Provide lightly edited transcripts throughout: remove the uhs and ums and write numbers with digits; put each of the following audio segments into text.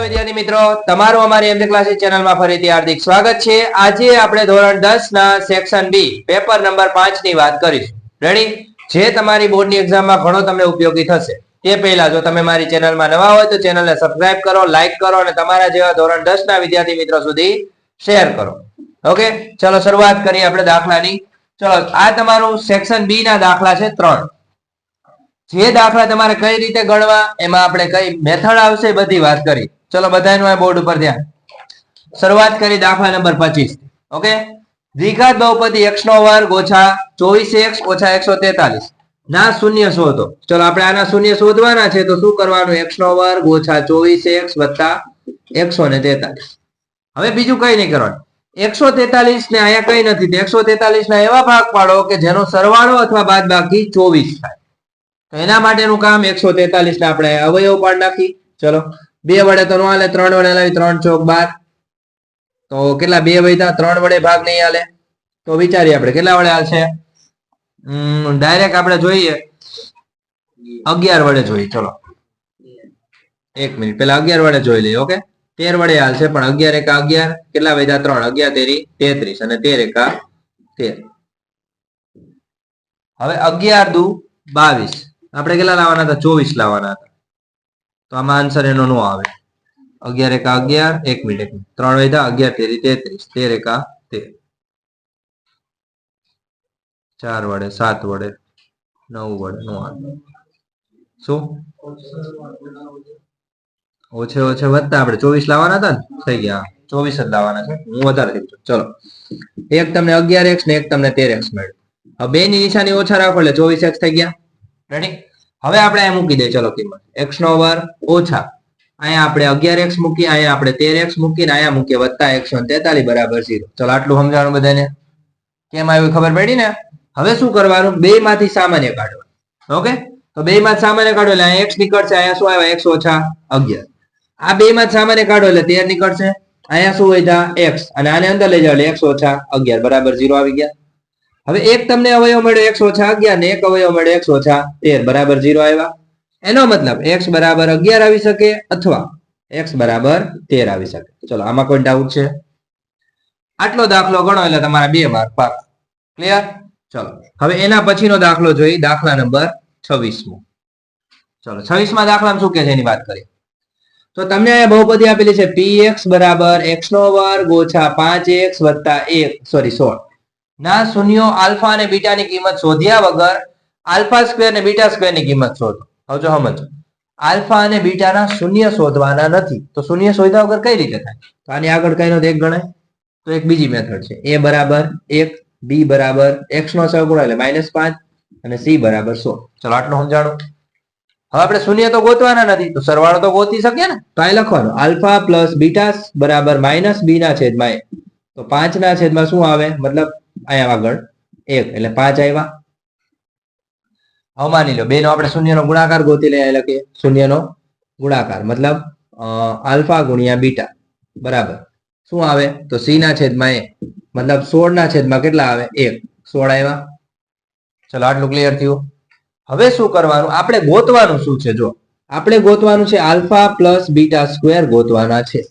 વિદ્યાર્થી મિત્રો, તમારું અમારી એમજે ક્લાસીસ ચેનલમાં ફરીથી હાર્દિક સ્વાગત છે। આજે આપણે ધોરણ 10 ના સેક્શન બી પેપર નંબર 5 ની વાત કરીશું। રેડી? જે તમારી બોર્ડની એક્ઝામમાં ઘણો તમને ઉપયોગી થશે। તે પહેલા જો તમે મારી ચેનલમાં નવા હોય તો ચેનલને સબસ્ક્રાઇબ કરો, લાઈક કરો અને તમારા જેવા ધોરણ 10 ના વિદ્યાર્થી મિત્રો સુધી શેર કરો। ઓકે, ચલો શરૂઆત કરીએ આપણે દાખલાની। ચલો, આ તમારું સેક્શન બી ના દાખલા છે 3। જે દાખલા તમારે કઈ રીતે ગણવા, એમાં આપણે કઈ મેથડ આવશે બધી વાત કરી। ચલો બધાનું આ બોર્ડ ઉપર ધ્યાન। શરૂઆત કરી દાખલા નંબર 25। ઓકે, દ્વિઘાત બહુપદી x નો વર્ગ ઓછા 24x ઓછા 143 ના શૂન્ય શોધો। ચલો આપણે આના શૂન્ય શોધવાના છે તો શું કરવાનું? x નો વર્ગ ઓછા 24x વત્તા 143। હવે બીજું કઈ નહીં કરવાનું। 143 ને અહીંયા કઈ નથી, 143 ના એવા ભાગ પાડો કે જેનો સરવાળો અથવા બાદબાકી 24 થાય। તો એના માટેનું કામ 143 ને આપણે અવયવ પાડ નાખી। ચલો, 2 વડે તો ન હાલે, 3 વડે લાવી, 3 ચોક 12। તો કેટલા 2 વધ્યા? 3 વડે ભાગ નહીં હાલે તો વિચારીએ આપણે કેટલા વડે હાલશે। ડાયરેક્ટ આપણે જોઈએ 11 વડે જોઈએ। ચલો 1 મિનિટ, પેલા 11 વડે જોઈ લઈએ। ઓકે, 13 વડે હાલશે પણ 11 એકા 11, કેટલા વધ્યા? 3, 11 તેરી 33 અને 13 એકા 13। હવે 11 દુ 22, આપણે કેટલા લાવવાના હતા? 24 લાવવાના હતા। તો આમાં આન્સર એનો નો આવે। 11 એકા 11, 1 મિનિટ 3 વધ્યા, 11 તેરી 33, 13 એકા 13, 4 વડે, 7 વડે, 9 વડે નો આવે। શું ઓછે ઓછે વધતા આપણે 24 લાવવાના હતા ને, થઈ ગયા 24 જ લાવવાના છે, હું વધારે લીધું। ચલો, એક તમને 11x ને એક તમને 13x મળ્યું। હવે બે ની નિશાની ઓછા રાખો એટલે 24x થઈ ગયા। રેડી? હવે આપણે અહીં મૂકી દઈએ। ચલો, કિંમત x નો વર્ગ ઓછા અહીંયા આપણે 11x મૂકી, અહીંયા આપણે 13x મૂકીને અહીંયા મૂકીએ વત્તા 143 બરાબર 0। ચલો, આટલું સમજાવવાનું બધાને? કેમ આવ્યું ખબર પડી ને? હવે શું કરવાનું? બે માંથી સામાન્ય કાઢવાનું। ઓકે, તો બે માં સામાન્ય કાઢો એટલે અહીંયા x નીકળશે, અહીંયા શું આવ્યા? x ઓછા 11। આ બે માં સામાન્ય કાઢો એટલે 13 નીકળશે, અહીંયા શું વધ્યા? x, અને આને અંદર લઈ જાવ એટલે x ઓછા 11 બરાબર 0 આવી ગયા। હવે એક તમને અવયવ મળ્યો x ઓછા 11 ને એક અવયવ મળ્યો x ઓછા 13 બરાબર 0 આવ્યા। એનો મતલબ x બરાબર 11 આવી શકે અથવા x બરાબર 13 આવી શકે। ચલો, આમાં કોઈ ડાઉટ છે? આટલો દાખલો ગણો એટલે તમારા 2 માર્ક પાક। ક્લિયર? ચલો, હવે એના પછીનો દાખલો જોઈ, દાખલા નંબર 26મો। ચલો, 26મા દાખલામાં શું કે છે એની વાત કરીએ। તો તમને અહીંયા બહુપદી આપેલી છે px બરાબર x નો વર્ગ ઓછા 5x વત્તા 16 ના શૂન્યો આલ્ફા અને બીટા ની કિંમત શોધ્યા વગર આલ્ફા સ્ક્વેર ને બીટા સ્ક્વેર ની કિંમત શોધો। હવે જો સમજો, આલ્ફા અને બીટા ના શૂન્ય શોધવાના નથી તો શૂન્ય શોધ્યા વગર કઈ રીતે થાય? તો આની આગળ કઈ નો એક ગણાય તો એક બીજી મેથડ છે, a બરાબર 1, b બરાબર x નો સહગુણક એટલે -5 અને c બરાબર 100। ચલો, આટલું સમજાણું। હવે આપણે શૂન્ય તો ગોતવાના નથી તો સરવાળો તો ગોતી શકીએ ને, તો અહીં લખવાનું આલ્ફા પ્લસ બીટા બરાબર -b ના છેદમાં a। તો 5 ના છેદમાં શું આવે? મતલબ અહીંયા આગળ 1 એટલે 5 આવ્યા। હવે માની લો બે નો આપણે શૂન્ય નો ગુણાકાર ગોતી લઈએ, લખીએ શૂન્ય નો ગુણાકાર મતલબ આલ્ફા ગુણ્યા બીટા બરાબર શું આવે? તો c ના છેદમાં a મતલબ 16 ના છેદમાં કેટલા આવે? 1, 16 આવ્યા। ચલો, આટલું ક્લિયર થયું। હવે શું કરવાનું? આપણે ગોતવાનું શું છે? જો આપણે ગોતવાનું છે આલ્ફા પ્લસ બીટા સ્ક્વેર ગોતવાના છે।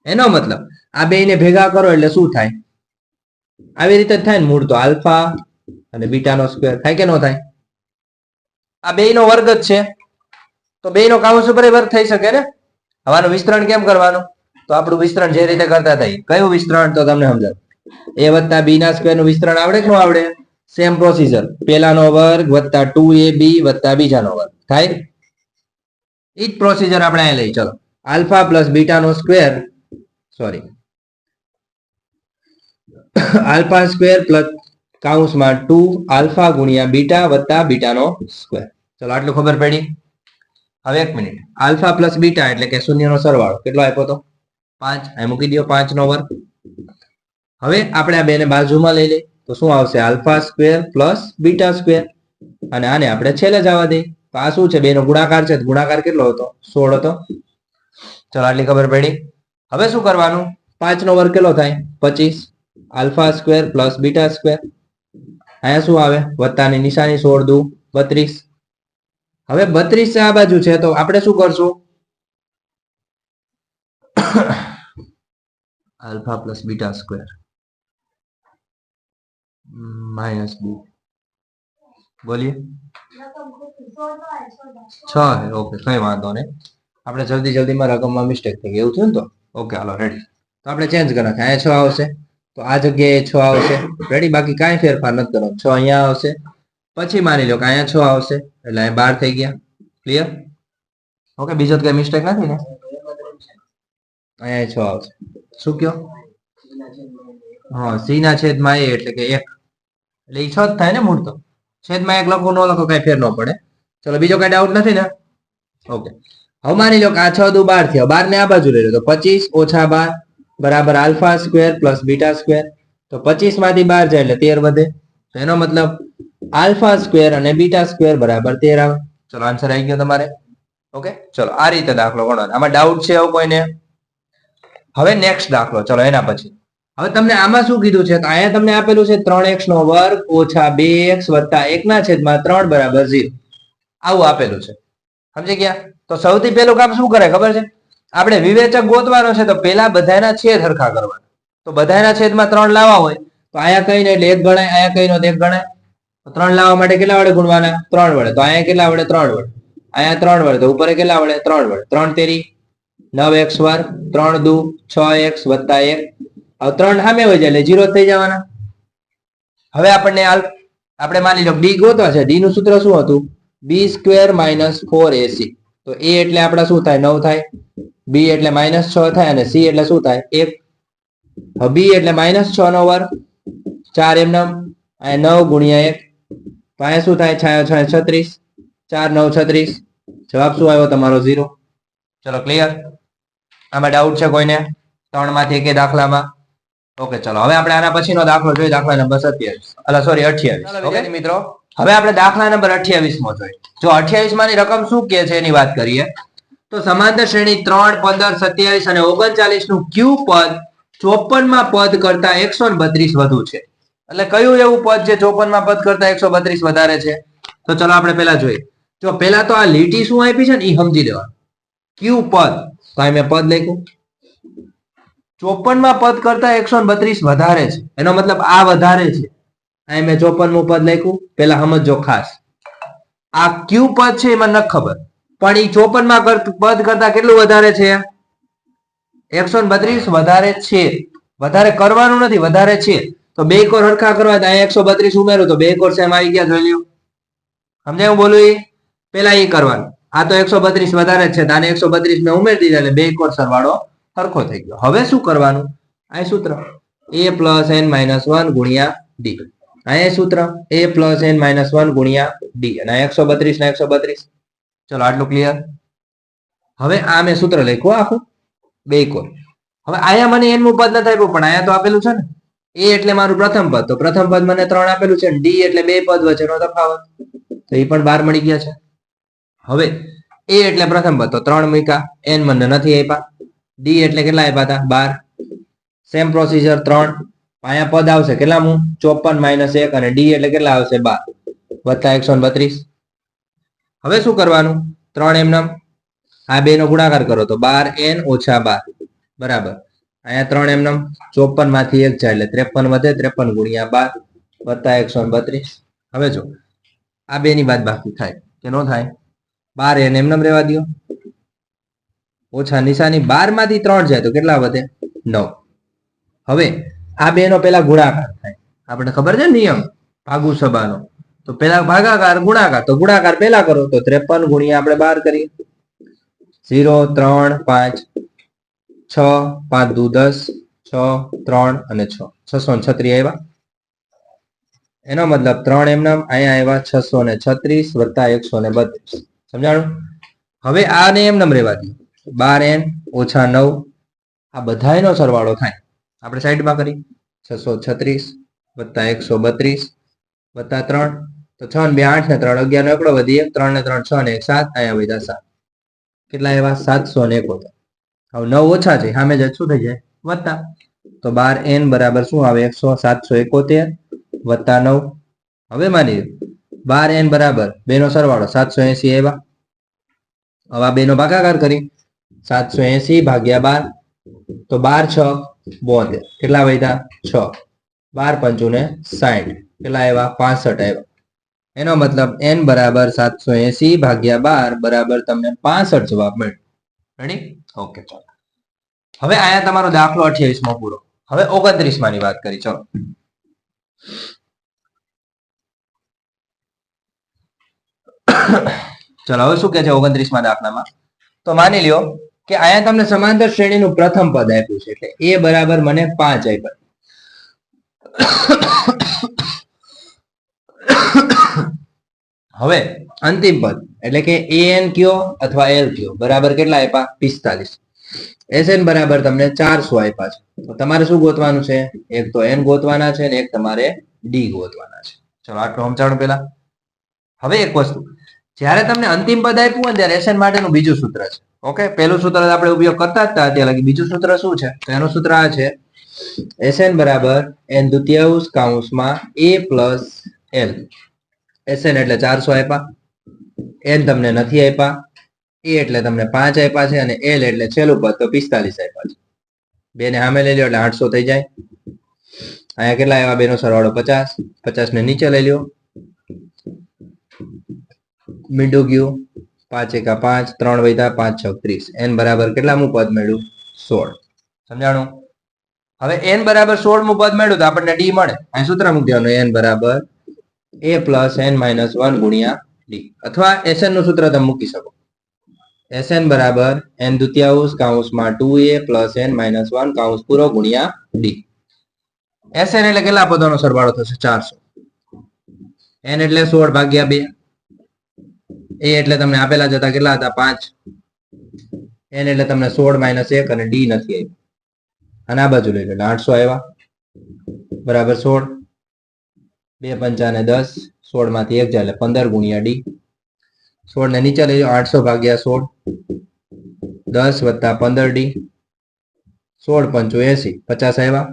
એનો મતલબ આ બે ને ભેગા કરો એટલે શું થાય? આવી રીતે જ થાય ને, મૂળ તો આલ્ફા અને બીટા નો સ્ક્વેર થાય કે ન થાય? આ બે નો વર્ગ જ છે તો બે નો કાઉન્સ ઉપર વર્ગ થઈ શકે ને। હવે આનું વિસ્તરણ કેમ કરવાનું? તો આપણું વિસ્તરણ જે રીતે કરતા હતા, કયું વિસ્તરણ? તો તમને સમજાવ, a વત્તા b ના સ્ક્વેર નું વિસ્તરણ આવડે કે ન આવડે? સેમ પ્રોસીજર, પેલાનો વર્ગ વત્તા 2ab વત્તા બીજાનો વર્ગ થાય। એ જ પ્રોસીજર આપણે અહીં લઈ। ચલો, આલ્ફા પ્લસ બીટા નો square, sorry alpha square plus કાઉન્સમાં 2 આલ્ફા ગુણ્યા બીટા વત્તા બીટા નો સ્ક્વેર। ચલો, આટલું ખબર પડી। હવે 1 મિનિટ, આલ્ફા પ્લસ બીટા એટલે કે શૂન્ય નો સરવાળો કેટલો આપ્યો તો? 5, અહીં મૂકી દો 5 નો વર્ગ। હવે આપણે આ બેને બાજુમાં લઈ લઈએ તો શું આવશે? Alpha square plus beta square, અને આને આપણે છેલ્લે જવા દઈએ તો આ શું છે? બે નો ગુણાકાર છે, ગુણાકાર કેટલો હતો? 16 હતો। ચલો, આટલી ખબર પડી। હવે શું કરવાનું? 5 નો વર્ગ કેટલો થાય? 25, alpha square plus beta square, અહીંયા શું આવે? વત્તાની નિશાની, 16 દુ 32। હવે 32 આ બાજુ છે તો આપણે શું કરશું? Alpha plus beta square minus b बोलिए 6 है ओके कई वांधो नहीं આપણે જલ્દી જલ્દીમાં રકમમાં મિસ્ટેક થઈ ગઈ એવું થયું ને તો ઓકે હાલો રેડી તો આપણે ચેન્જ કરી નાખીએ અહીંયા 6 આવશે તો આ જગ્યાએ 6 આવશે રેડી બાકી કાંઈ ફેરફાર નથી કરવાનો 6 અહીંયા આવશે પછી માની લો કે અહીંયા 6 આવશે એટલે અહીંયા 12 થઈ ગયા ક્લિયર ઓકે બીજો તો કઈ મિસ્ટેક નથી ને અહીંયા 6 આવશે શું કયો હા સી ના છેદમાં એ એટલે કે 1 એટલે એ 6 જ થાય ને મૂળ તો છેદમાં 1 લખો ન લખો કઈ ફેર ન પડે ચલો બીજો કઈ ડાઉટ નથી ને ઓકે હવે માની લો કે આ 6 દુ 12 થયો 12 ને આ બાજુ લઈ લો તો 25 ઓછા 12 બરાબર alpha square plus beta square તો 25 માંથી 12 જાય એટલે 13 વધે તો એનો મતલબ આલ્ફા સ્ક્વેર અને બીટા સ્ક્વેર બરાબર 13 આવે ચલો આન્સર આવી ગયો તમારે ઓકે ચલો આ રીતે દાખલો ગણવાનો આમાં ડાઉટ છે એવું કોઈને હવે નેક્સ્ટ દાખલો ચલો એના પછી હવે તમને આમાં શું કીધું છે તો અહીંયા તમને આપેલું છે 3x નો વર્ગ ઓછા 2x વત્તા 1 ના છેદમાં 3 બરાબર 0 આવું આપેલું છે સમજી ગયા તો સૌથી પહેલું કામ શું કરે ખબર છે આપણે વિવેચક ગોતવાનો છે તો પહેલા બધાના છેદ હરખા કરવાના તો બધાના છેદમાં 3 લાવવા હોય તો અહીંયા કઈ ને એટલે 1 ગણાય અહીંયા કઈ નો 1 ગણાય તો 3 લાવવા માટે કેટલા વડે ગુણવાના 3 વડે તો અહીંયા કેટલા વડે 3 વડે અહીંયા 3 વડે તો ઉપર કેટલા વડે 3 વડે 3 તેરી 9x વર્ગ 3 દુ 6x વત્તા 1 હવે 3 સામે હોય જાય એટલે 0 થઈ જવાના હવે આપણે માની લો ડી ગોતવા છે ડી નું સૂત્ર શું હતું b સ્ક્વેર માઇનસ 4ac તો a એટલે આપડા શું થાય 9 થાય b એટલે -6 થાય અને c એટલે શું થાય 1 હવે b એટલે -6 નો વર્ગ 4 એમ આ 9 ગુણ્યા 1 તો અહીંયા શું થાય 6 36 4 9 36 જવાબ શું આવ્યો તમારો 0 ચલો ક્લિયર આમાં ડાઉટ છે કોઈને 3 માંથી એક દાખલામાં ઓકે ચલો હવે આપણે આના પછીનો દાખલો જોઈએ દાખલા નંબર 27 અલા સોરી 28 ઓકે મિત્રો હવે આપણે દાખલા નંબર 28 માં જોઈએ જો 28 માંની રકમ શું કહે છે એની વાત કરીએ તો સમાંતર શ્રેણી 3 15 27 અને 39 નું ક્યુ પદ 54 માં પદ કરતા 132 વધુ છે એટલે કયું એવું પદ જે 54 માં પદ કરતા 132 વધારે છે તો ચલો આપણે પહેલા જોઈએ જો પહેલા તો આ લીટી શું આપી છે ને એ સમજી લેવાનું ક્યુ પદ તો અહીં મેં પદ લખ્યું 54 માં પદ કરતા 132 વધારે છે એનો મતલબ આ વધારે છે અહીં મેં 54 મું પદ લખ્યું પહેલા સમજો ખાસ આ ક્યુ પદ છે એમાં ન ખબર પણ એ 54 માં પદ કરતા કેટલું વધારે છે 132 વધારે છે વધારે કરવાનું નથી વધારે છે તો બે કોર હરખા કરવા અહીંયા 132 ઉમેરું તો બે કોર સેમ આવી ગયા જોઈ લ્યો સમજાય હું બોલું એ પેલા એ કરવાનું આ તો 132 વધારે છે તો આને 132 મેં ઉમેરી દીધા એટલે બે કોર સરવાળો સરખો થઈ ગયો હવે શું કરવાનું આ સૂત્ર a પ્લસ n માઇનસ 1 ગુણ્યા d અહીંયા સૂત્ર a પ્લસ n માઇનસ 1 ગુણ્યા d અને 132 ના 132 ચલો આટલું ક્લિયર હવે આ મેં સૂત્ર લખ્યું આખું બે કોર હવે આયા મને n નું પદ ન થાય પણ આયા તો આપેલું છે ને a એટલે મારું પ્રથમ પદ તો પ્રથમ પદ મને 3 આપેલું છે d એટલે બે પદ વચ્ચેનો તફાવત તો એ પણ 12 મળી ગયા છે હવે a એટલે પ્રથમ પદ તો 3 મૂક્યા n મને નથી આપ્યા d એટલે કેટલા આપ્યા હતા 12 સેમ પ્રોસીજર 3 અહીંયા પદ આવશે કેટલા મુ 54 - 1 અને d એટલે કેટલા આવશે 12 વત્તા 132 હવે શું કરવાનું 3 એમ આ બે નો ગુણાકાર કરો તો 12n - 12 બરાબર અહીંયા 3 એમ 54 માંથી 1 જાય એટલે 53 વધે 53 ગુણ્યા 12 વત્તા 132 હવે જો આ બે ની બાદ બાકી થાય કે નો થાય 12n એમ રહેવા દો ઓછા નિશાની 12 માંથી 3 જાય તો કેટલા વધે 9 હવે આ બે નો પેલા ગુણાકાર થાય આપણે ખબર છે નિયમ ભાગુ સબાનો તો પેલા ભાગાકાર ગુણાકાર તો ગુણાકાર પેલા કરો તો 53 ગુણ્યા આપણે 12 કરીએ 0 3 5 6 5 દુ 10 6 3 અને 6 636 આવ્યા એનો મતલબ 3 એમ અહીંયા આવ્યા 636 વત્તા 132 સમજાણું હવે આને એમ રહેવા દો 12n - 9 આ બધાયનો સરવાળો થાય આપણે સાઈડમાં કરી 636 વત્તા 132 વત્તા 3 તો 6 ને 2 8 ને 3 11 નો એકડો વધી 1 3 ને 3 6 ને 1 7 અહીંયા વધ્યા 7 કેટલા આવ્યા 771 હવે 9 ઓછા છે સામે જ શું થઈ જાય વત્તા તો 12n બરાબર શું આવે 771 વત્તા 9 હવે માની લો 12n બરાબર બેનો સરવાળો 780 આવ્યા હવે આ બેનો ભાગાકાર કરી 780 ભાગ્યા 12 તો 12 6 72 કેટલા વધ્યા 6 12 પંચું ને 60 કેટલા આવ્યા 65 આવ્યા એનો મતલબ n બરાબર 780 ભાગ્યા 12 બરાબર તમને 65 જવાબ મળ્યો રેડી ઓકે ચાલો હવે આયા તમારો દાખલો 28 માં પૂરો હવે 29 માં ની વાત કરી ચલો ચલો હવે શું કે છે 29 માં દાખલામાં તો માની લ્યો કે આયા તમને સમાંતર શ્રેણીનું પ્રથમ પદ આપ્યું છે એટલે a બરાબર મને 5 આપ્યા હવે અંતિમ પદ એટલે કે an કયો અથવા l કયો બરાબર કેટલા આપ્યા 45 sn બરાબર તમને 400 આપ્યા છે તો તમારે શું ગોતવાનું છે એક તો n ગોતવાના છે અને એક તમારે d ગોતવાના છે ચલો આટલું સમજાણું પેલા હવે એક વસ્તુ જ્યારે તમને અંતિમ પદ આપ્યું હોય ત્યારે sn માટેનું બીજું સૂત્ર છે ઓકે પહેલું સૂત્ર આપણે ઉપયોગ કરતા જ હતા ત્યાં લગી બીજું સૂત્ર શું છે તો એનું સૂત્ર આ છે sn બરાબર n દ્વિતીયાંશ કૌંસમાં a plus l sn એટલે 400 આપ્યા n તમને નથી આપ્યા a એટલે તમને 5 આપ્યા છે અને l એટલે છેલ્લું પદ તો 45 આપ્યા છે બે ને સામે લઈ લ્યો એટલે 800 થઈ જાય અહીંયા કેટલા આવ્યા બેનો સરવાળો 50 50 ને નીચે લઈ લ્યો મીંડું ગયું 5 એકા 5 3 વધ્યા 5 6 30 n બરાબર કેટલામું પદ મળ્યું 16 સમજાણું હવે n બરાબર 16 મું પદ મળ્યું તો આપણને d મળે અહીં સૂત્ર મૂકી દેવાનું n બરાબર a plus n minus 1 ગુણ્યા d અથવા sn નું સૂત્ર તમે મૂકી શકો sn બરાબર n દ્વિતીયાંશ કૌંસમાં 2a plus n minus 1 કૌંસ પૂરો ગુણ્યા d sn એટલે કેટલા પદોનો સરવાળો થશે 400 n એટલે 16 ભાગ્યા 2 a એટલે તમને આપેલા જતા કેટલા હતા 5 n એટલે તમને 16 minus 1 અને d નથી આવ્યું અને આ બાજુ લઈ લો 800 આવ્યા બરાબર 16 2 પંચા ને 10 16 માંથી 1 જાય એટલે 15 ગુણ્યા d 16 ને નીચે લઈ લો 800 ભાગ્યા 16 10 વત્તા 15 d 16 પંચું 80 50 આવ્યા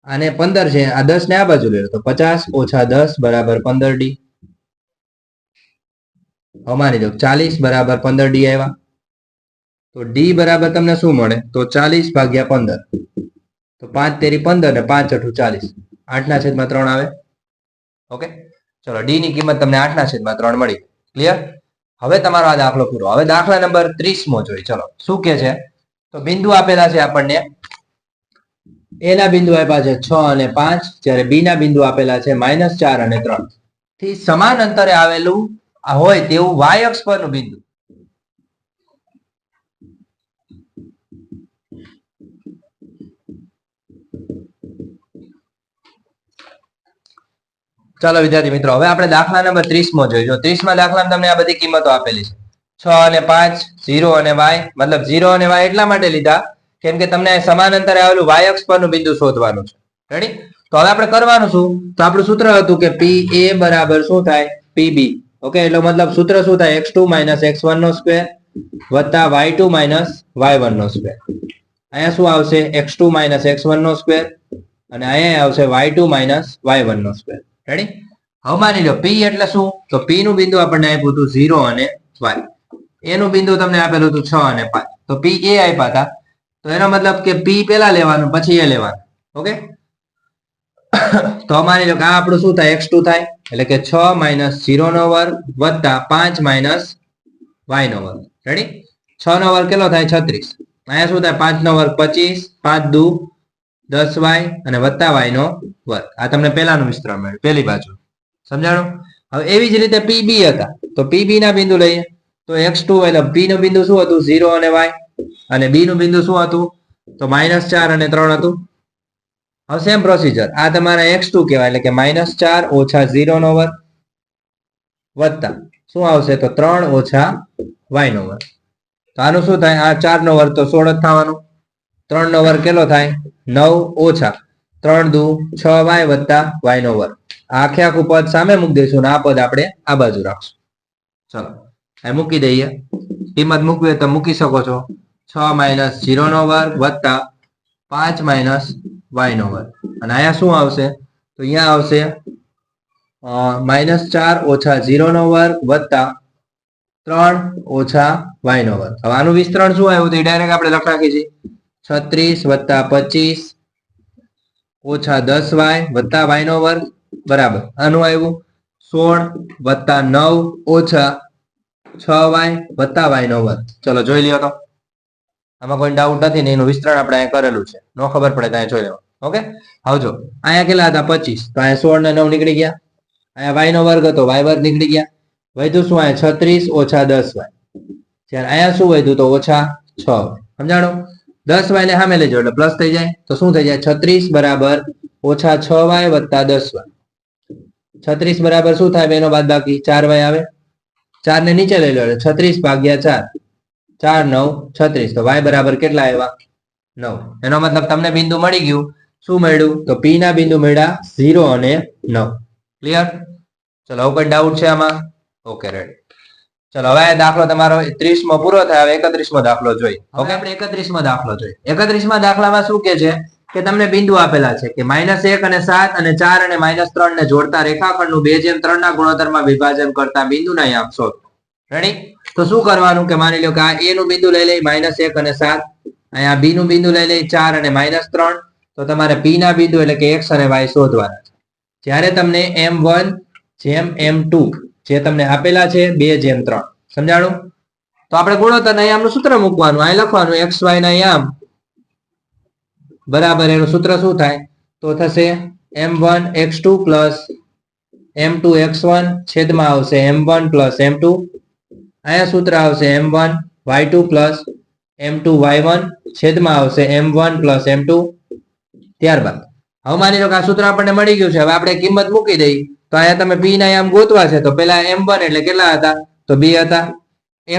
અને 15 છે આ 10 ને આ બાજુ લઈ લો તો 50 ઓછા 10 બરાબર 15 d અમારી દો 40 બરાબર 15 d આવ્યા તો d બરાબર તમને શું મળે તો 40 ભાગ્યા 15 તો 5 તેરી 15 ને 5 અઠું 40 8 ના છેદમાં 3 આવે ઓકે ચલો d ની કિંમત તમને 8 ના છેદમાં 3 મળી ક્લિયર હવે તમારો આ દાખલો પૂરો હવે દાખલા નંબર 30 મો જોઈએ ચલો શું કે છે તો બિંદુ આપેલા છે આપણને a ના બિંદુ આપ્યા છે 6 અને 5 જ્યારે b ના બિંદુ આપેલા છે -4 અને 3 થી સમાન અંતરે આવેલું હોય તેવું y અક્ષ પરનું બિંદુ ચાલો વિદ્યાર્થી મિત્રો હવે આપણે દાખલા નંબર 30 માં જોઈએ જો 30 માં દાખલામાં તમને આ બધી કિંમતો આપેલી છે 6 અને 5 0 અને y મતલબ 0 અને y એટલા માટે લીધા કેમ કે તમને સમાન અંતરે આવેલું y અક્ષ પરનું બિંદુ શોધવાનું છે રેડી તો હવે આપણે કરવાનું શું તો આપણું સૂત્ર હતું કે pa બરાબર શું થાય pb ઓકે એટલે મતલબ સૂત્ર શું થાય x2 - x1 નો સ્ક્વેર વત્તા y2 - y1 નો સ્ક્વેર અહીંયા શું આવશે x2 - x1 નો સ્ક્વેર અને અહીંયા આવશે y2 - y1 નો સ્ક્વેર રેડી હવે માની લો p એટલે શું તો p નું બિંદુ આપણને આપ્યું હતું 0 અને y a નું બિંદુ તમને આપેલું હતું 6 અને 5 તો p a આપ્યા હતા તો એનો મતલબ કે p પહેલા લેવાનું પછી a લેવાનું ઓકે તો માની લો કે આ આપણું શું થાય x2 થાય એટલે કે 6 - 0 નો વર્ગ વત્તા 5 - y નો વર્ગ રેડી 6 નો વર્ગ કેટલો થાય 36 અહીંયા શું થાય 5 નો વર્ગ 25 5 દુ 10y અને વત્તા y નો વર્ગ આ તમને પહેલાનું વિસ્તરણ મળ્યું પહેલી બાજુ સમજાણું હવે એવી જ રીતે pb હતા તો pb ના બિંદુ લઈએ તો x2 એટલે p નું બિંદુ શું હતું 0 અને y અને b નું બિંદુ શું હતું તો -4 અને 3 હતું હવે સેમ પ્રોસીજર આ તમારા x2 કહેવાય એટલે કે -4 ઓછા 0 નો વર્ગ વત્તા શું આવશે તો 3 ઓછા y નો વર્ગ તો આનું શું થાય આ 4 નો વર્ગ તો 16 જ થવાનું 3 નો વર્ગ કેટલો થાય 9 ઓછા 3 દુ 6y વત્તા y નો વર્ગ આખે આખું પદ સામે મૂકી દઈશું આ પદ આપણે આ બાજુ રાખશું ચલો આ મૂકી દઈએ કિંમત મૂકવી હોય તો મૂકી શકો છો 6 - 0 નો વર્ગ વત્તા 5 - y નો વર્ગ અને અહીંયા શું આવશે તો અહીંયા આવશે -4 ઓછા 0 નો વર્ગ વત્તા 3 ઓછા y નો વર્ગ હવે આનું વિસ્તરણ શું આવ્યું તો ડાયરેક્ટ આપણે લખ નાખી છીએ 36 વત્તા 25 ઓછા 10y વત્તા y નો વર્ગ બરાબર આનું આવ્યું 16 વત્તા 9 ઓછા 6y વત્તા y નો વર્ગ. ચલો જોઈ લ્યો તો આમાં કોઈ ડાઉટ નથી ને એનું વિસ્તરણ આપણે અહીંયા કરેલું છે. નો ખબર પડે તો અહીંયા જોઈ લેવાનું. ઓકે આવજો અહીંયા કેટલા હતા 25 તો અહીંયા 16 ને 9 નીકળી ગયા. અહીંયા y નો વર્ગ હતો y વર્ગ નીકળી ગયા. વધ્યું શું અહીંયા 36 ઓછા 10y. જ્યારે અહીંયા શું વધ્યું તો ઓછા 6y. સમજાણો 10y ને સામે લેજો એટલે પ્લસ થઈ જાય તો શું થઈ જાય 36 બરાબર ઓછા 6y વત્તા 10y. 36 બરાબર શું થાય બેનો બાદ બાકી 4y આવે 4 ને નીચે લઈ લો એટલે 36 ભાગ્યા 4 4 9 36 તો y બરાબર કેટલા આવ્યા 9. એનો મતલબ તમને બિંદુ મળી ગયું. શું મળ્યું તો p ના બિંદુ મળ્યા 0 અને 9. ક્લિયર. ચલો કોઈ ડાઉટ છે આમાં? Okay ready. ચલો હવે દાખલો તમારો 30મો પૂરો થાય. હવે 31મો દાખલો જોઈએ. ઓકે આપણે 31મો દાખલો જોઈએ. 31મા દાખલામાં શું કે છે કે તમને બિંદુ આપેલા છે કે -1 અને 7 અને 4 અને -3 ને જોડતા રેખાખંડનું 2:3 ના ગુણોત્તરમાં વિભાજન કરતા બિંદુના યામ શોધો. રેડી. તો શું કરવાનું કે માની લો કે આ a નું બિંદુ લઈ લઈ -1 અને 7, અહીંયા b નું બિંદુ લઈ લઈ 4 અને -3. તો તમારે p ના બિંદુ એટલે કે x અને y શોધવાના છે. જ્યારે તમને m1 જેમ m2 જે તમને આપેલા છે 2:3 સમજાણું. તો આપણે ગુણોત્તરના યામનું સૂત્ર મૂકવાનું. અહીં લખવાનું xy ના યામ બરાબર એનું સૂત્ર શું થાય તો થશે m1 x2 plus m2 x1 છેદમાં આવશે m1 પ્લસ m2. અહીંયા સૂત્ર આવશે m1 y2 plus m2 y1 છેદમાં આવશે m1 પ્લસ m2. ત્યારબાદ હવે માની લો કે આ સૂત્ર આપણને મળી ગયું છે. હવે આપણે કિંમત મૂકી દઈ તો અહીંયા તમે p ના યામ ગોતવા છે. તો પેલા m1 એટલે કેટલા હતા તો 2 હતા.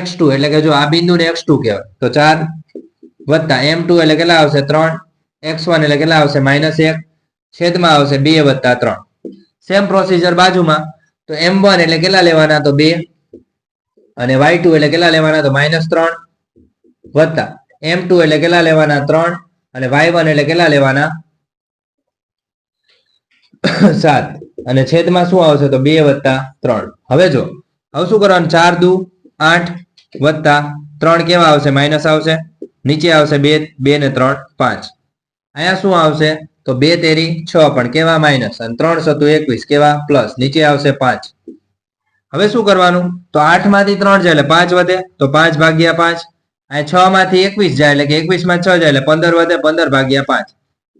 x2 એટલે કે જો આ બિંદુને x2 કહેવાય તો 4 વત્તા m2 એટલે કેટલા આવશે 3, x1 એટલે કેટલા આવશે -1 છેદમાં આવશે 2 વત્તા 3. સેમ પ્રોસીજર બાજુમાં. તો m1 એટલે કેટલા લેવાના તો 2 અને y2 એટલે કેટલા લેવાના તો -3 વત્તા m2 એટલે કેટલા લેવાના 3 અને y1 એટલે કેટલા લેવાના 7 અને છેદમાં શું આવશે તો 2 વત્તા 3. હવે જો હવે શું કરવાનું 4 દુ 8 વત્તા 3 કેવા આવશે માઇનસ આવશે. નીચે આવશે 2 ને 3 5. અહીંયા શું આવશે તો 2 તેરી 6 પણ કેવા માઇનસ અને 3 સતુ 21 કેવા પ્લસ. નીચે આવશે 5. હવે શું કરવાનું તો 8 માંથી 3 જાય એટલે 5 વધે તો 5 ભાગ્યા 5. અહીં 6 માંથી 21 જાય એટલે કે 21 માં 6 જાય એટલે 15 વધે 15 ભાગ્યા 5.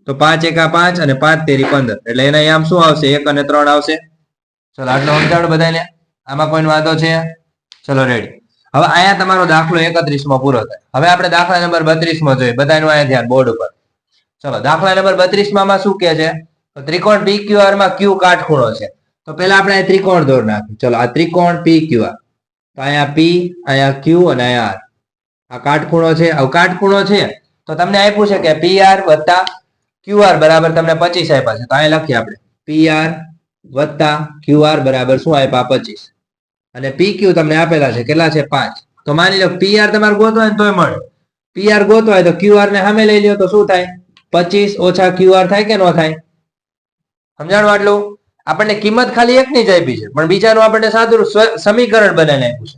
તો 5 એકા 5 અને 5 તેરી 15 એટલે એના આમ શું આવશે 1 અને 3 આવશે. ચલો આટલો સમજાવડો બધાને. આમાં કોઈ વાંધો છે? ચલો રેડી. હવે અહીંયા તમારો દાખલો 31મો પૂરો થાય. હવે આપણે દાખલા નંબર 32મો જોઈએ. બધાનું અહીંયા ધ્યાન બોર્ડ ઉપર. ચલો દાખલા નંબર 32માં શું કહે છે તો ત્રિકોણ PQR માં Q કાટખૂણો છે. તો પહેલા આપણે આ ત્રિકોણ દોર નાખીએ. ચલો આ ત્રિકોણ PQR તો અહીંયા P અહીંયા Q અને અહીંયા R આ કાટખૂણો છે. આ કાટખૂણો છે તો તમને આપ્યું છે કે PR વત્તા QR બરાબર તમને 25 આપ્યા છે. તો અહીંયા લખીએ આપણે PR વત્તા QR બરાબર શું આપ્યા 25 અને PQ તમને આપેલા છે કેટલા છે 5. તો માની લો PR તમારે ગોતવા હોય તોય મળે. PR ગોતવા હોય તો QR ને સામે લઈ લ્યો તો શું થાય 25 ઓછા QR થાય કે ન થાય? સમજાણું આટલું? આપણને કિંમત ખાલી એકની જ આપી છે પણ બીજાનું આપણને સાદું સમીકરણ બનાવીને આપ્યું છે.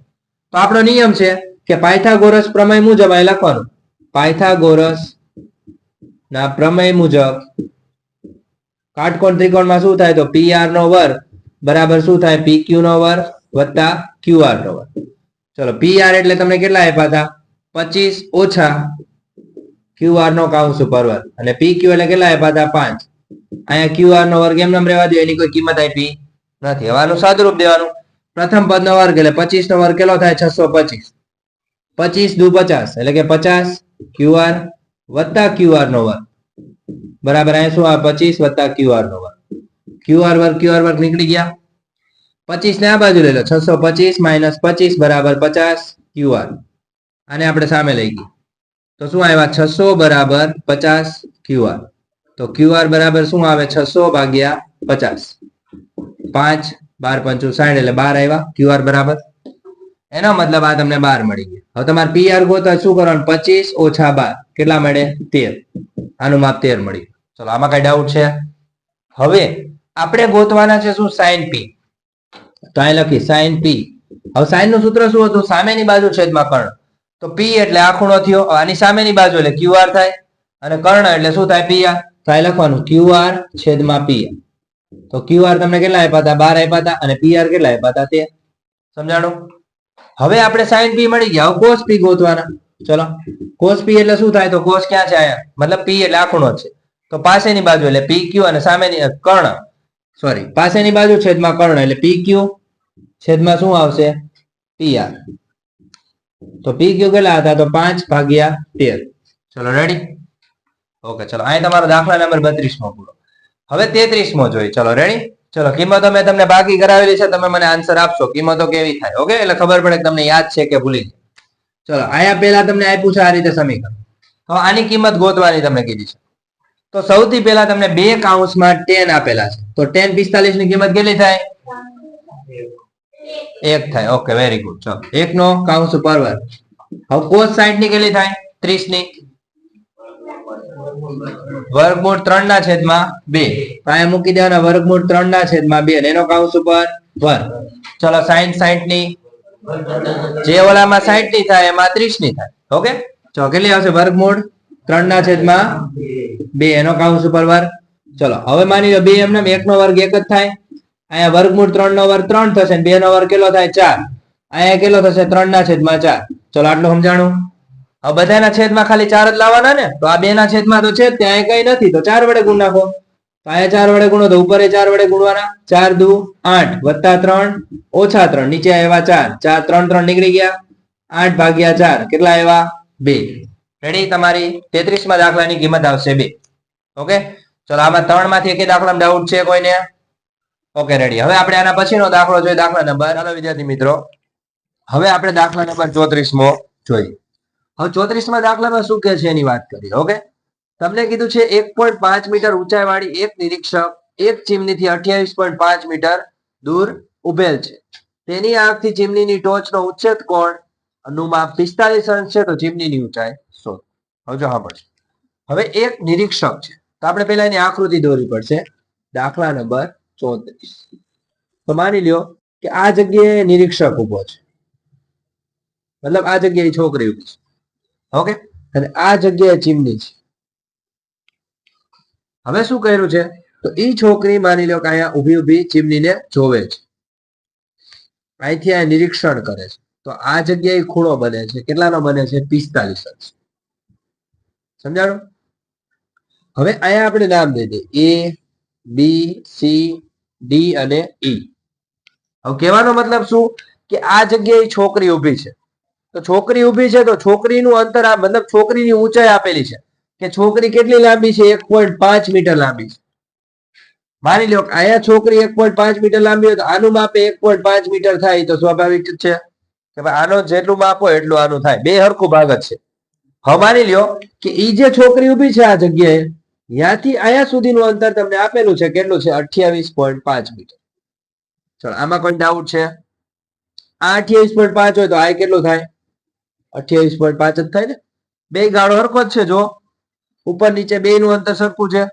તો આપણો નિયમ છે કે પાયથાગોરસ પ્રમેય મુજબ અહીં લખવાનું પાયથાગોરસ ના પ્રમેય મુજબ કાટકોણ ત્રિકોણમાં શું થાય તો PR નો વર્ગ બરાબર શું થાય PQ નો વર્ગ વત્તા QR નો વર્ગ. ચલો PR એટલે તમને કેટલા આપ્યા હતા 25 ઓછા QR નો કાઉન્સ ઉપર વર્ગ અને PQ એટલે કેટલા આપ્યા હતા 5. અહીંયા QR નો વર્ગ એમ રહેવા દો એની કોઈ કિંમત આપી નથી. હવે આનું સાદુરૂપ દેવાનું. પ્રથમ પદ નો વર્ગ એટલે 25 નો વર્ગ કેટલો થાય 625. 25 દુ 50 એટલે કે 50 QR વત્તા QR નો વર્ગ બરાબર અહીંયા શું આવે 25 વત્તા QR નો વર્ગ. QR વર્ગ નીકળી ગયા. 25 ને આ બાજુ લઈ લો 625 માઇનસ 25 બરાબર 50 QR. આને આપણે સામે લઈ ગઈ તો શું આવ્યા 600 બરાબર 50 QR. તો QR બરાબર શું આવે 600 ભાગ્યા 50. 5 12 5 60 એટલે 12 આવ્યા QR બરાબર. એનો મતલબ આ તમને 12 મળી ગયા. હવે તમારે PR ગોતવા શું કરવાનું 25 ઓછા 12 કેટલા મળે 13. આનું માપ 13 મળ્યું. ચલો આમાં કઈ ડાઉટ છે? હવે આપણે ગોતવાના છે શું sin P. તો અહીં લખી sin P. હવે sin નું સૂત્ર શું હતું સામેની બાજુ છેદમાં કર્ણ. તો P એટલે આ ખૂણો થયો. આની સામેની બાજુ એટલે QR થાય અને કર્ણ એટલે શું થાય PR. તો આ લખવાનું QR છેદમાં PR. તો QR તમને કેટલા આપ્યા હતા 12 આપ્યા હતા અને PR કેટલા આપ્યા હતા 13. સમજાણું. હવે આપણે sin p મળી ગયા. હવે cos p ગોતવાના. ચલો cos p એટલે શું થાય? તો cos ક્યાં છે આયા? મતલબ p એટલે આ ખૂણો છે. તો પાસેની બાજુ એટલે PQ અને સામેની કર્ણ સોરી પાસેની બાજુ છેદમાં કર્ણ એટલે PQ છેદમાં શું આવશે? PR. તો PQ કેટલા હતા? તો 5/13. ચલો રેડી. ઓકે ચલો અહીં તમારો દાખલા નંબર 32 માં પૂરો. હવે 33 માં જોઈએ. ચલો રેડી. ચલો કિંમતો મેં તમને બાકી કરાવેલી છે. તમે મને આન્સર આપશો કિંમતો કેવી થાય. ઓકે એટલે ખબર પડે કે તમને યાદ છે કે ભૂલી ગયા. ચલો આયા પહેલા તમને આપ્યું છે આ રીતે સમીકરણ. હવે આની કિંમત ગોતવાની તમને કીધી છે. તો સૌથી પહેલા તમને 2 કૌંસમાં tan આપેલા છે. તો tan 45 ની કિંમત કેટલી થાય? 1 થાય. Okay very good. ચલો 1 નો કૌંસ ઉપર વર્ગ. હવે cos 60 ની કેટલી થાય? 30 ની વર્ગમૂળ 3 ના છેદમાં 2. અહીંયા મૂકી દેવાના વર્ગમૂળ 3 ના છેદમાં 2 અને એનો કૌંસ ઉપર વર્ગ. ચલો sin 60 ની જે ઓલામાં 60 ની થાય એમાં 30 ની થાય. ઓકે ચલો કેટલી આવશે? વર્ગમૂળ 3 ના છેદમાં 2 એનો કૌંસ ઉપર વર્ગ. ચલો હવે માની લો 2 એમને 1 નો વર્ગ 1 જ થાય. અહીંયા વર્ગમૂળ 3 નો વર્ગ 3 થશે 2 નો વર્ગ કેટલો થાય? 4. અહીંયા કેટલો થશે? 3 ના છેદમાં 4. ચલો આટલું સમજાણું. હવે બધાના છેદમાં ખાલી 4 જ લાવવાના ને. તો આ 2 ના છેદમાં તો છે ત્યાં કઈ નથી તો 4 વડે ગુણ નાખો. તો અહીંયા 4 વડે ગુણો તો ઉપર 4 વડે ગુણવાના. 4 દુ 8 વત્તા 3 ઓછા 3 નીચે આવ્યા 4 4 3 3 નીકળી ગયા. 8/4 કેટલા આવ્યા? 2. રેડી. તમારી 33 માં દાખલાની કિંમત આવશે 2. ઓકે ચલો આમાં 3 માંથી એક દાખલામાં ડાઉટ છે કોઈને? Okay ready. હવે આપણે આના પછીનો દાખલો જોઈએ દાખલા નંબર. ચાલો વિદ્યાર્થી મિત્રો હવે આપણે દાખલા નંબર 34 મો જોઈએ. હવે 34 માં દાખલામાં શું કહે છે એની વાત કરીએ. ઓકે તમને કીધું છે 1.5 મીટર ઊંચાઈ વાળી એક નિરીક્ષક એક ચીમનીથી 28.5 મીટર દૂર ઉભેલ છે. તેની આંખથી ચીમનીની ટોચનો ઉચ્છેદ કોણ નું માપ 45 અંશ છે. તો ચીમનીની ઊંચાઈ શોધો. હવે જો સાંભળજો. હવે એક નિરીક્ષક છે તો આપણે પહેલા એની આકૃતિ દોરવી પડશે. દાખલા નંબર 34. તો માની લ્યો કે આ જગ્યાએ નિરીક્ષક ઉભો છે. મતલબ આ જગ્યાએ છોકરી ઉભી છે. ઓકે અને આ જગ્યાએ ચીમની છે. હવે શું કર્યું છે? તો એ છોકરી માની લો કે અહીંયા ઊભી ચીમનીને જોવે છે. અહીંથી આ નિરીક્ષણ કરે છે. તો આ જગ્યાએ ખૂણો બને છે. કેટલાનો બને છે? 45 અંશ. સમજાણું. હવે અહીંયા આપણે નામ દઈ દઈએ A B C D અને E. હવે કહેવાનો મતલબ શું કે આ જગ્યાએ છોકરી ઊભી છે. તો છોકરી ઊભી છે તો છોકરીનું અંતર આ મતલબ છોકરીની ઊંચાઈ આપેલી છે કે છોકરી કેટલી લાંબી છે? 1.5 મીટર લાંબી છે. માની લો અહીંયા છોકરી 1.5 મીટર લાંબી હોય તો આનું માપ 1.5 મીટર થાય. તો સ્વાભાવિક છે કે ભાઈ આનો જેટલું માપ હોય એટલું આનું થાય. બે હરખું ભાગ જ છે. હવે માની લ્યો કે ઈ જે છોકરી ઊભી છે આ જગ્યાએ ત્યાંથી અહીંયા સુધીનું અંતર તમને આપેલું છે. કેટલું છે? 28.5 મીટર. ચલો આમાં કોઈ ડાઉટ છે? આ 28.5 હોય તો આ કેટલું થાય? 28.5 જ થાય ને. બે ગાળો હરખો જ છે. જો ઉપર નીચે બે નું અંતર સરખું છે.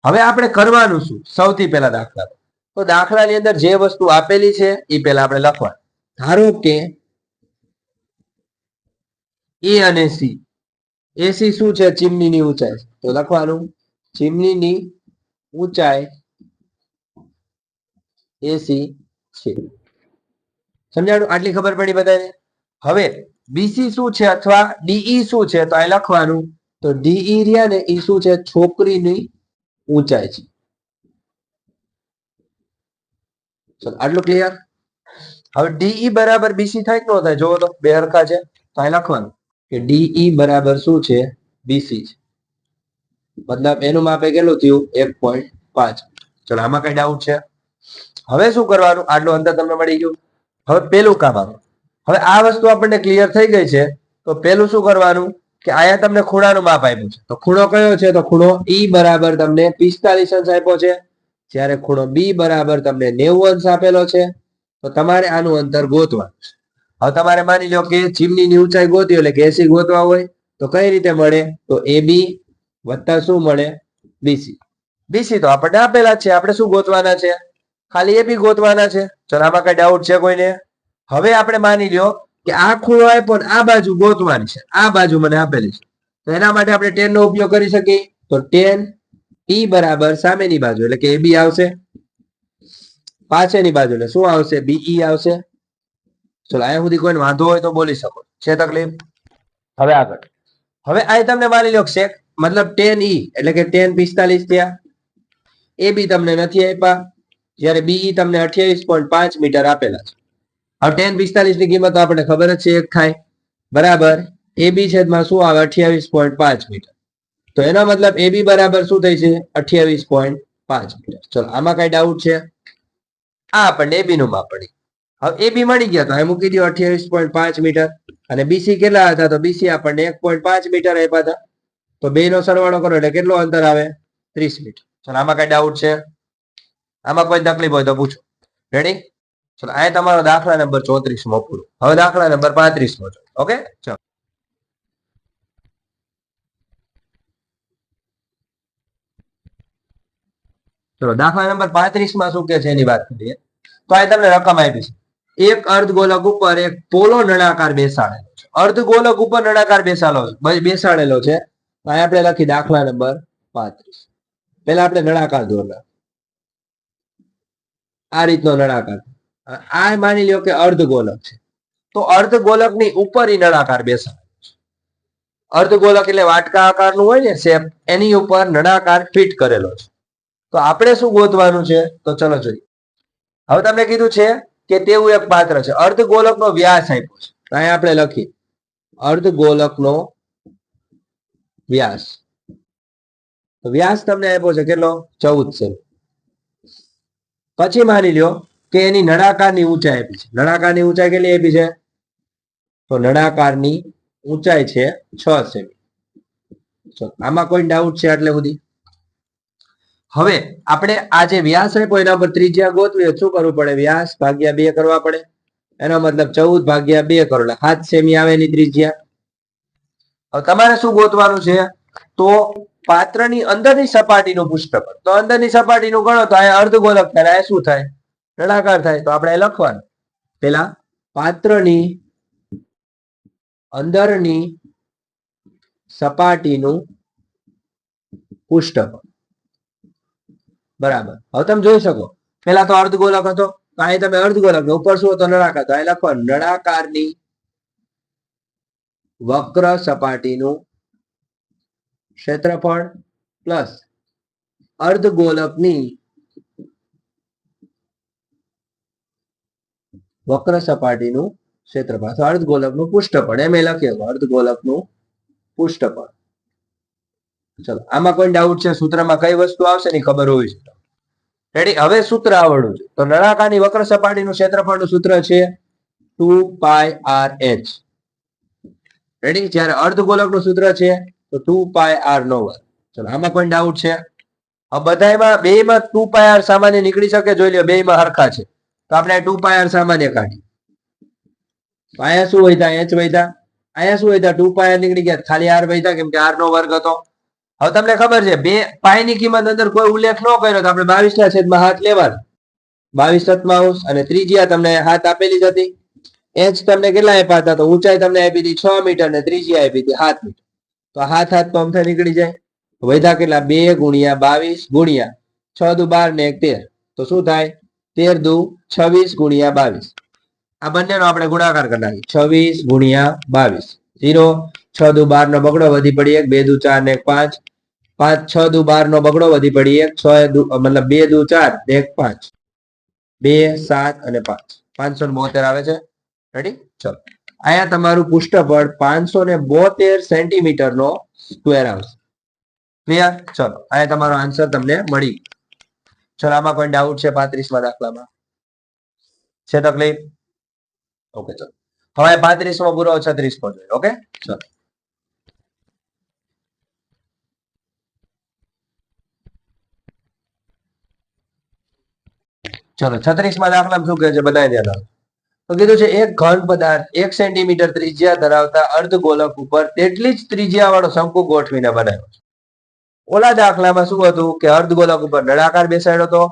હવે આપણે કરવાનું શું? સૌથી પહેલા દાખલા તો દાખલાની અંદર જે વસ્તુ આપેલી છે એ પહેલા આપણે લખવાનું. ધારો કે A અને C. AC શું છે? ચીમનીની ઊંચાઈ. તો લખવાનું ચીમનીની ઊંચાઈ AC છે. સમજાણું? આટલી ખબર પડી બધાને. હવે BC શું છે અથવા DE શું છે? તો આ લખવાનું. તો DE રહ્યા ને એ શું છે? છોકરીની ઊંચાઈ છે. ચલો આટલું ક્લિયર. હવે DE બરાબર BC થાય કે ન થાય? જોવો તો બે હરખા છે. તો આ લખવાનું કે DE બરાબર શું છે? BC છે. મતલબ એનું માપે કેટલું થયું? 1.5. ચલો આમાં કઈ ડાઉટ છે? હવે શું કરવાનું? આટલું અંતર તમને મળી ગયું. હવે પેલું કામ આવે. હવે આ વસ્તુ આપણને ક્લિયર થઈ ગઈ છે. તો પેલું શું કરવાનું કે આયા તમને ખૂણાનું માપ આપ્યું છે. તો ખૂણો કયો છે? તો ખૂણો E બરાબર તમને 45 અંશ આપ્યો છે. જ્યારે ખૂણો B બરાબર તમને 90 અંશ આપેલો છે. તો તમારે આનું અંતર ગોતવાનું છે. હવે તમારે માની લો કે ચીમનીની ઊંચાઈ ગોતી એટલે કે AC ગોતવા હોય તો કઈ રીતે મળે? તો AB વત્તા શું મળે? BC. BC તો આપણને આપેલા છે. આપણે શું ગોતવાના છે? ખાલી AB ગોતવાના છે. ચલો આમાં કઈ ડાઉટ છે કોઈને? હવે આપણે માની લ્યો કે આ ખૂણો આપ્યો ને આ બાજુ ગોતવાની છે. આ બાજુ મને આપેલી છે. તો એના માટે આપણે tan નો ઉપયોગ કરી શકીએ. તો tan e બરાબર સામેની બાજુ એટલે કે AB આવશે, પાછળની બાજુ એટલે શું આવશે? BE આવશે. ચલો અહીંયા સુધી કોઈને વાંધો હોય તો બોલી શકો. છે તકલીફ? હવે આગળ. હવે અહીં તમને માની લો sec મતલબ tan e એટલે કે tan 45 થયા. AB તમને નથી આપ્યા, જ્યારે BE તમને 28.5 મીટર આપેલા છે. હવે tan 45 ની કિંમત આપણને ખબર જ છે, 1 થાય બરાબર AB છેદમાં શું આવે? 28.5 મીટર. તો એનો મતલબ AB બરાબર શું થઈ છે? 28.5 મીટર. ચલો આમાં કઈ ડાઉટ છે? આ આપણને AB નું માપ પડી. હવે AB મળી ગયા તો અહીં મૂકી દો 28.5 મીટર. અને BC કેટલા હતા? તો BC આપણને 1.5 મીટર આપ્યા હતા. તો બે નો સરવાળો કરો એટલે કેટલો અંતર આવે? 30 મીટર. ચલો આમાં કઈ ડાઉટ છે? આમાં કોઈ તકલીફ હોય તો પૂછો. રેડી? ચલો આ તમારો દાખલા નંબર 34 માં પૂરો. હવે દાખલા નંબર 35 માં. ઓકે ચલો. ચલો દાખલા નંબર 35 માં શું કે છે એની વાત કરીએ. તો આ તમને રકમ આપી છે. એક અર્ધગોલક ઉપર એક પોલો નળાકાર બેસાડેલો છે. અર્ધગોલક ઉપર નળાકાર બેસાડેલો છે. અહીં આપણે લખી દાખલા નંબર 35. પેલા આપણે નળાકાર દોરલા. આ રીતનો નળાકાર. આ માની લ્યો કે અર્ધગોલક છે. તો અર્ધગોલકની ઉપર નળાકાર બેસાડેલો છે. અર્ધગોલક એટલે વાટકા આકારનું હોય ને શેપ, એની ઉપર નળાકાર ફિટ કરેલો છે. તો આપણે શું ગોતવાનું છે? તો ચલો જોઈએ. હવે તમને કીધું છે કે તેવું એક પાત્ર છે. અર્ધગોલકનો વ્યાસ આપ્યો છે. અહીં આપણે લખીએ અર્ધગોલકનો વ્યાસ. તો વ્યાસ તમને આપ્યો છે કેટલો? 14 સેમી. પછી માની લ્યો કે એની નળાકારની ઊંચાઈ આપી છે. નળાકારની ઊંચાઈ કેટલી આપી છે? તો નળાકારની ઊંચાઈ છે 6 સેમી. ચલો આમાં કોઈ ડાઉટ છે આટલે સુધી? હવે આપણે આ જે વ્યાસ આપ્યો એના પર ત્રિજ્યા ગોતવી, શું કરવું પડે? વ્યાસ ભાગ્યા 2 કરવા પડે. એનો મતલબ 14 ભાગ્યા 2 કરો એટલે 7 સેમી આવે એની ત્રિજ્યા. હવે તમારે શું ગોતવાનું છે? તો પાત્રની અંદરની સપાટીનું પૃષ્ઠફળ. તો અંદરની સપાટીનું ગણો તો આ અર્ધગોલક થાય, આ શું થાય? નળાકાર થાય. તો આપણે લખવાનું પેલા પાત્રની અંદરની સપાટીનું પૃષ્ઠફળ બરાબર. હવે તમે જોઈ શકો પેલા તો અર્ધગોલક હતો, તો અહીં તમે અર્ધગોલક ઉપર શું હતો? નળાકાર. તો અહીં લખવાનું નળાકારની વક્ર સપાટીનું ક્ષેત્રફળ પ્લસ અર્ધગોલકની વક્ર સપાટીનું ક્ષેત્રફળ અથવા અર્ધગોલકનું પૃષ્ઠફળ. એમ લખીએ અર્ધગોલકનું પૃષ્ઠફળ. ચલો આમાં કોઈ ડાઉટ છે? સૂત્રમાં કઈ વસ્તુ આવશે ની ખબર હોવી છે. રેડી? હવે સૂત્ર આવડવું છે. તો નળાકારની વક્ર સપાટીનું ક્ષેત્રફળનું સૂત્ર છે 2πrh. રેડી? જ્યારે અર્ધગોલકનું સૂત્ર છે તો 2πr². ચલો આમાં કોઈ ડાઉટ છે? હવે બધાયમાં બેયમાં 2πr સામાન્ય નીકળી શકે? જોઈ લો બેયમાં હરખા છે. તો આપણે 2πr સામાન્ય કાઢીએ. તો અહીંયા શું વધ્યા? h વધ્યા. અહીંયા શું વધ્યા? 2πr નીકળી ગયા, ખાલી r વધ્યા, કેમ કે r² હતો. હવે તમને ખબર છે બે પાઈની કિંમત અંદર કોઈ ઉલ્લેખ ન કર્યો તો આપણે 22/7 લેવાનું. 22/7 અને ત્રિજ્યા તમને 7 આપેલી જ હતી. h તમને કેટલા આપ્યા હતા? તો ઊંચાઈ તમને આપી હતી 6 મીટર ને ત્રિજ્યા આપી હતી 7 મીટર. તો 7 તો અમથે નીકળી જાય. વધ્યા કેટલા? 2 ગુણ્યા 22 ગુણ્યા 6 દુ 12 ને 1 13. તો શું થાય? 13 દુ 26 ગુણ્યા 22. આ બંનેનો આપણે ગુણાકાર કરી નાખીએ. 26 ગુણ્યા 22 0. 6 દુ 12 નો બગડો વધી પડી 1. 2 દુ 4 ને 1 5. 5 6 દુ 12 નો બગડો વધી પડી 1. 6 દુ મતલબ 2 દુ 4 ને 1 5. 2 7 અને 5 572 આવે છે. રેડી? ચલો અહીંયા તમારું પૃષ્ઠફળ 572 સેન્ટીમીટર નો સ્ક્વેર આવશે. ક્લિયર? ચલો અહીંયા તમારો આન્સર તમને મળી. ચલો આમાં કોઈ ડાઉટ છે? 35માં દાખલામાં છે તકલીફ? ઓકે ચલો હવે 35માં પૂરો 36 પર જોઈએ. ઓકે ચલો ચલો 36માં દાખલામાં શું કહે છે બનાવી દેવાનું. તો કીધું છે એક ઘન પદાર્થ 1 સેન્ટીમીટર ત્રિજ્યા ધરાવતા અર્ધગોલક ઉપર તેટલી જ ત્રિજ્યા વાળો શંકુ ગોઠવીને બનાવ્યો છે. ઓલા દાખલામાં શું હતું કે અર્ધગોલક ઉપર નળાકાર બેસાડ્યો હતો.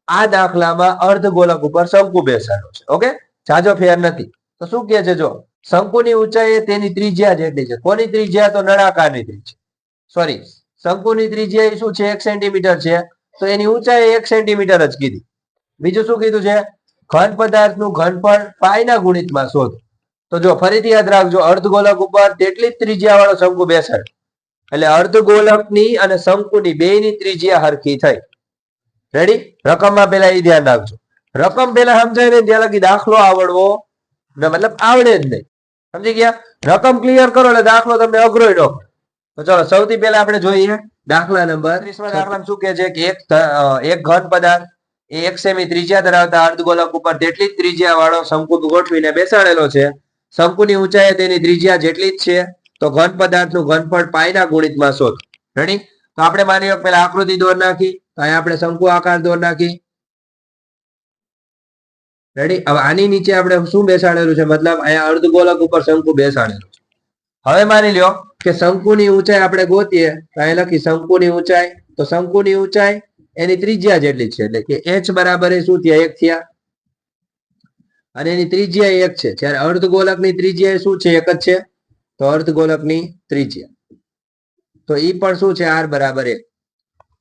આ દાખલામાં અર્ધગોલક ઉપર શંકુ બેસાડ્યો છે. ઓકે જાજો ફેર નથી. તો શું કહે છે જો શંકુની ઊંચાઈ એ તેની ત્રિજ્યા જેટલી છે. કોની ત્રિજ્યા? તો નળાકારની ત્રિજ્યા. સોરી, શંકુની ત્રિજ્યા શું છે? 1 સેન્ટીમીટર છે. તો એની ઊંચાઈ 1 સેન્ટીમીટર જ કીધી. બીજું શું કીધું છે? ઘન પદાર્થનું ઘનફળ પાઈના ગુણિતમાં શોધો. તો જો ફરીથી યાદ રાખજો, અર્ધગોલક ઉપર તેટલી જ ત્રિજ્યા વાળો શંકુ બેસાડ, એટલે અર્ધગોલકની અને શંકુની બેયની ત્રિજ્યા હરખી થઈ. રેડી? રકમમાં પેલા એ ધ્યાન રાખજો. રકમ પેલા સમજાય ને ત્યાં લગી દાખલો આવડવો મતલબ આવડે જ નહીં. સમજી ગયા? રકમ ક્લિયર કરો એટલે દાખલો તમને અઘરો ન પડે. તો ચલો સૌથી પહેલા આપણે જોઈએ દાખલા નંબર 30. દાખલામાં શું કહે છે કે એક ઘન પદાર્થ એ 1 સેમી ત્રિજ્યા ધરાવતા અર્ધગોલક ઉપર તેટલી જ ત્રિજ્યા વાળો શંકુ ગોઠવીને બેસાડેલો છે. શંકુની ઊંચાઈ તેની ત્રિજ્યા જેટલી જ છે. તો ઘન પદાર્થનું ઘનફળ પાઈના ગુણિતમાં શોધો. રેડી? તો આપણે માની લો પેલા આકૃતિ દોર નાખી, તો અહીંયા આપણે શંકુ આકાર દોર નાખી. રેડી? હવે આની નીચે આપણે શું બેસાડેલું છે? મતલબ અહીંયા અર્ધગોલક ઉપર શંકુ બેસાડેલું છે. હવે માની લો કે શંકુની ઊંચાઈ આપણે ગોતીએ, તો અહીં લખી શંકુની ઊંચાઈ. તો શંકુની ઊંચાઈ એની ત્રિજ્યા જેટલી છે, એટલે કે h બરાબર શું થયા? 1 થયા. અને એની ત્રિજ્યા 1 છે. જ્યારે અર્ધગોલકની ત્રિજ્યા શું છે? 1 જ છે. તો અર્ધગોલકની ત્રિજ્યા તો ઈ પણ શું છે? r બરાબર 1.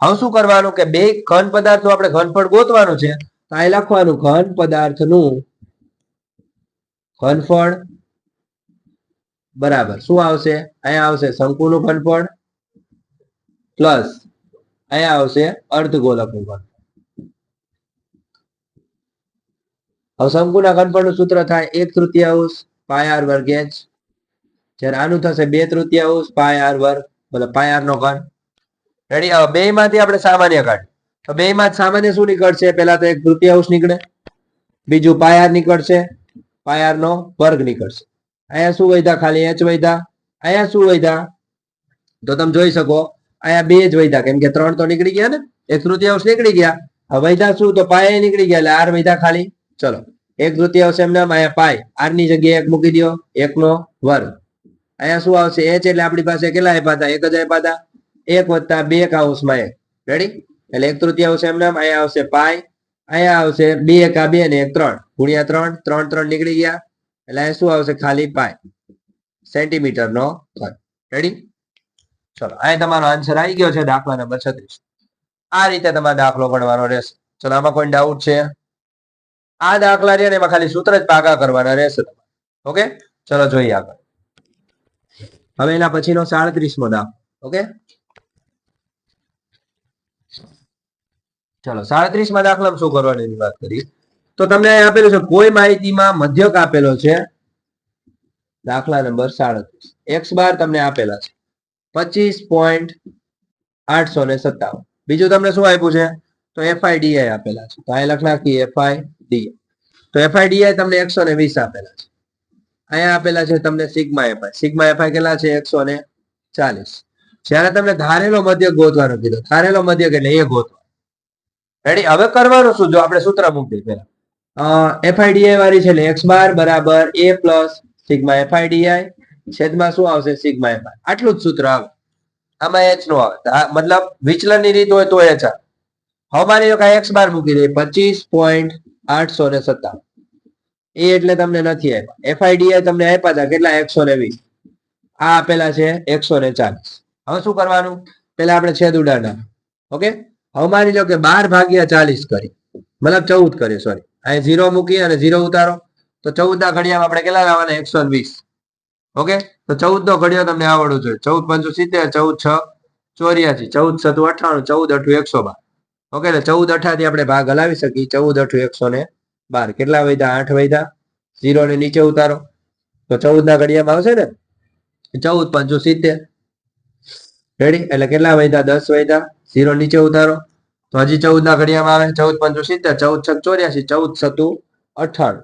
હવે શું કરવાનું કે બે ઘન પદાર્થનું આપણે ઘનફળ ગોતવાનું છે. તો અહીં લખવાનું ઘન પદાર્થનું ઘનફળ બરાબર શું આવશે? અહીંયા આવશે શંકુનું ઘનફળ પ્લસ અહીંયા આવશે અર્ધગોલકનું ઘનફળ. હવે શંકુના ઘનફળનું સૂત્ર થાય 1/3 પાય r વર્ગ h. જ્યારે આનું થશે 2/3 પાય r વર્ગ, મતલબ પાય r નો ઘન. રેડી? હવે બે માંથી આપણે સામાન્ય કાઢીએ. તો બે માં સામાન્ય શું નીકળશે? પેલા તો 1/3 નીકળે, બીજું પાય r નીકળશે, પાય r નો વર્ગ નીકળશે. અહીંયા શું વધ્યા? ખાલી h વધ્યા. અહીંયા શું વધ્યા? તો તમે જોઈ શકો અહીંયા 2 જ વધ્યા, કેમ કે 3 તો નીકળી ગયા ને, 1/3 નીકળી ગયા. હવે વધ્યા શું? તો પાય નીકળી ગયા, એટલે r વધ્યા ખાલી. ચલો 1/3 એમને અહીંયા પાય, r ની જગ્યાએ 1 મૂકી દો, 1 નો વર્ગ. અહીંયા શું આવશે? h એટલે આપણી પાસે કેટલા આપ્યા હતા? 1 જ આપ્યા હતા. 1 + 2 કૌંસમાં 1. રેડી? એટલે 1/3 એમને અહીંયા આવશે પાય, અહીંયા આવશે 2 × 2 ને 1 3 ગુણ્યા 3, 3 3 નીકળી ગયા, એટલે અહીંયા શું આવશે? ખાલી પાય સેન્ટીમીટર નો ઘન. રેડી? ચલો અહીંયા તમારો આન્સર આવી ગયો છે દાખલા નંબર 36. આ રીતે તમારે દાખલો ગણવાનો રહેશે. ચલો આમાં કોઈ ડાઉટ છે? આ દાખલા છે ને એમાં ખાલી સૂત્ર જ પાકા કરવાના રહેશે. ઓકે, ચલો જોઈએ આગળ. હવે એના પછીનો 37મો દાખલો. ઓકે, ચલો 37મા દાખલામાં શું કરવાની એની વાત કરીએ. તો તમને અહીં આપેલું છે કોઈ માહિતીમાં મધ્યક આપેલો છે. દાખલા નંબર 37. x બાર તમને આપેલા છે 25.857. બીજું તમને શું આપ્યું છે? તો FIDI આપેલા છે. તો અહીં લખ નાખીએ FIDI. તો FIDI તમને 120 આપેલા છે. અહીંયા આપેલા છે તમને સિગ્મા FI. સિગ્મા FI કેટલા છે? 140. જ્યારે તમને ધારેલો મધ્યક ગોતવાનો કીધો, ધારેલો મધ્યક એટલે એ ગોતવાનો. રેડી? હવે કરવાનું શું? જો આપણે સૂત્ર મૂકી પેલા FIDI વાળી છે એટલે x બાર બરાબર a પ્લસ સિગ્મા FIDI છેદમાં શું આવશે? Sigma FI. આટલું જ સૂત્ર આવે. આમાં h નો આવે, મતલબ વિચલનની રીત હોય તો h આવે. હવે માની લો કે x બાર મૂકી દે 25.857. એ એટલે તમને નથી આપ્યા. FIDI તમને આપ્યા હતા કેટલા? 120. આ આપેલા છે 140. હવે શું કરવાનું? પેલા આપણે છેદ ઉડાડના. ઓકે, હવે માની લો કે 12/40 કરી, મતલબ 14 કરીએ, સોરી અહીં 0 મૂકી અને 0 ઉતારો, તો 14 ના ઘડિયામાં આપણે કેટલા લાવવાના? 120. ઓકે, તો 14 નો ઘડિયો તમને આવડવું જોઈએ. 14 × 5 70, 14 × 6 84, 14 × 7 = 98, 14 × 8 = 112. ઓકે, એટલે 14 8 થી આપણે ભાગ હલાવી શકીએ. 14 8 112. કેટલા વધ્યા? 8 વધ્યા. 0 ને નીચે ઉતારો તો 14 ના ઘડિયામાં આવશે ને 14 × 5 70. રેડી? એટલે કેટલા વધ્યા? 10 વધ્યા. 0 નીચે ઉતારો તો હજી 14 ના ઘડિયામાં આવે 14 × 5 70, 14 6 84, 14 7 98.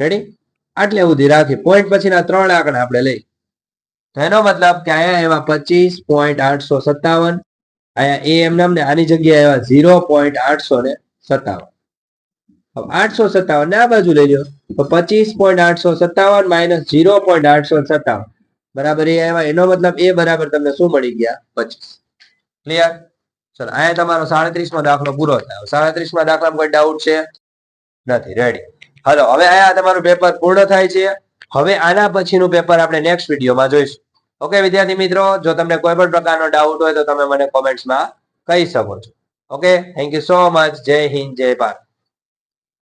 રેડી? આટલે સુધી રાખી પોઈન્ટ પછીના 3 આંકડા આપણે લઈ. તો એનો મતલબ કે અહીંયા એવા 25.857, અહીંયા એમ નામ ને આની જગ્યાએ એવા 0.857. હવે 857 ને આ બાજુ લઈ લો તો 25.857 માઇનસ 0.857 બરાબર એ આવ્યા. એનો મતલબ એ બરાબર તમને શું મળી ગયા? 25. ક્લિયર? ચલો અહીંયા તમારો 37મો દાખલો પૂરો થયો. 37મા દાખલામાં કોઈ ડાઉટ છે? નથી. રેડી? હાલો હવે અહીંયા તમારું પેપર પૂર્ણ થાય છે. હવે આના પછીનું પેપર આપણે નેક્સ્ટ વિડીયોમાં જોઈશું. ઓકે વિદ્યાર્થી મિત્રો, જો તમને કોઈ પણ પ્રકારનો ડાઉટ હોય તો તમે મને કોમેન્ટ્સમાં કહી શકો છો. Okay, thank you so much. જય હિન્દ, જય ભારત.